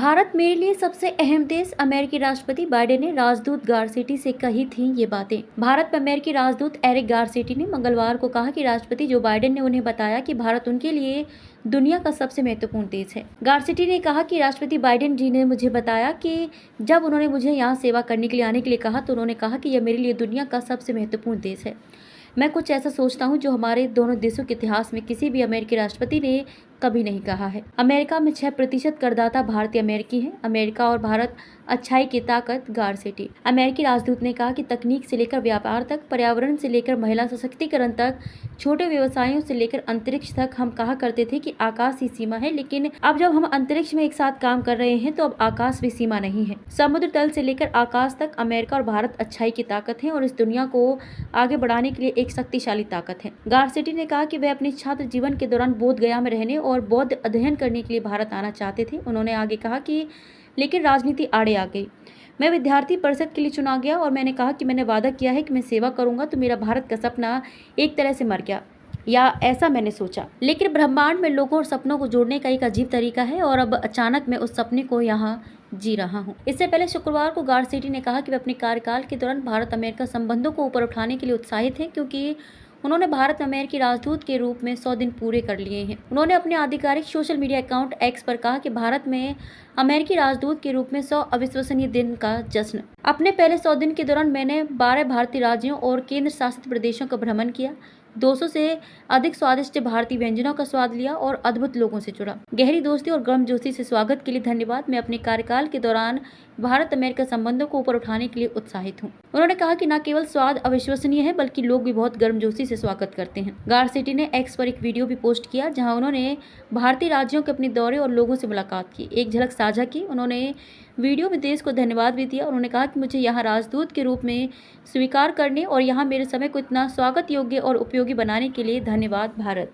भारत मेरे लिए सबसे अहम देश। अमेरिकी राष्ट्रपति बाइडेन ने राजदूत गारसेटी से कही थी ये बातें। भारत में अमेरिकी राजदूत एरिक गारसेटी ने मंगलवार को कहा कि राष्ट्रपति जो बाइडेन ने उन्हें बताया कि भारत उनके लिए दुनिया का सबसे महत्वपूर्ण देश है। गारसेटी ने कहा कि राष्ट्रपति बाइडेन जी ने मुझे बताया कि जब उन्होंने मुझे यहाँ सेवा करने के लिए आने के लिए कहा तो उन्होंने कहा कि यह मेरे लिए दुनिया का सबसे महत्वपूर्ण देश है। मैं कुछ ऐसा सोचता हूँ जो हमारे दोनों देशों के इतिहास में किसी भी अमेरिकी राष्ट्रपति ने कभी नहीं कहा है। अमेरिका में 6% करदाता भारतीय अमेरिकी हैं। अमेरिका और भारत अच्छाई की ताकत। गारसेटी। अमेरिकी राजदूत ने कहा कि तकनीक से लेकर व्यापार तक, पर्यावरण से लेकर महिला सशक्तिकरण तक, छोटे व्यवसायों से लेकर अंतरिक्ष तक, हम कहा करते थे कि आकाश ही सीमा है, लेकिन अब जब हम अंतरिक्ष में एक साथ काम कर रहे हैं तो अब आकाश भी सीमा नहीं है। समुद्र तल से लेकर आकाश तक अमेरिका और भारत अच्छाई की ताकत है और इस दुनिया को आगे बढ़ाने के लिए एक शक्तिशाली ताकत है। गारसेटी ने कहा कि वे अपने छात्र जीवन के दौरान बोध गया में रहने और बौद्ध अध्ययन करने के लिए भारत आना चाहते थे। उन्होंने आगे कहा कि लेकिन राजनीति आड़े आ गई। मैं विद्यार्थी परिषद के लिए चुना गया और मैंने कहा कि मैंने वादा किया है कि मैं सेवा करूंगा, तो मेरा भारत का सपना एक तरह से मर गया, या ऐसा मैंने सोचा। लेकिन ब्रह्मांड में लोगों और सपनों को जोड़ने का एक अजीब तरीका है और अब अचानक मैं उस सपने को यहाँ जी रहा हूँ। इससे पहले शुक्रवार को गारसेटी ने कहा कि वे अपने कार्यकाल के दौरान भारत अमेरिका संबंधों को ऊपर उठाने के लिए उत्साहित हैं, क्योंकि उन्होंने भारत में अमेरिकी राजदूत के रूप में 100 दिन पूरे कर लिए हैं। उन्होंने अपने आधिकारिक सोशल मीडिया अकाउंट एक्स पर कहा कि भारत में अमेरिकी राजदूत के रूप में 100 अविश्वसनीय दिन का जश्न। अपने पहले 100 दिन के दौरान मैंने 12 भारतीय राज्यों और केंद्र शासित प्रदेशों का भ्रमण किया, 200 से अधिक स्वादिष्ट भारतीय व्यंजनों का स्वाद लिया और अद्भुत लोगों से जुड़ा। गहरी दोस्ती और गर्मजोशी से स्वागत के लिए धन्यवाद। मैं अपने कार्यकाल के दौरान भारत अमेरिका संबंधों को ऊपर उठाने के लिए उत्साहित हूँ। उन्होंने कहा कि न केवल स्वाद अविश्वसनीय है बल्कि लोग भी बहुत गर्मजोशी से स्वागत करते हैं। गारसेटी ने एक्स पर एक वीडियो भी पोस्ट किया जहां उन्होंने भारतीय राज्यों के अपने दौरे और लोगों से मुलाकात की, एक झलक साझा की। उन्होंने वीडियो में देश को धन्यवाद भी दिया। उन्होंने कहा कि मुझे यहाँ राजदूत के रूप में स्वीकार करने और यहाँ मेरे समय को इतना स्वागत योग्य और उपयोगी बनाने के लिए धन्यवाद भारत।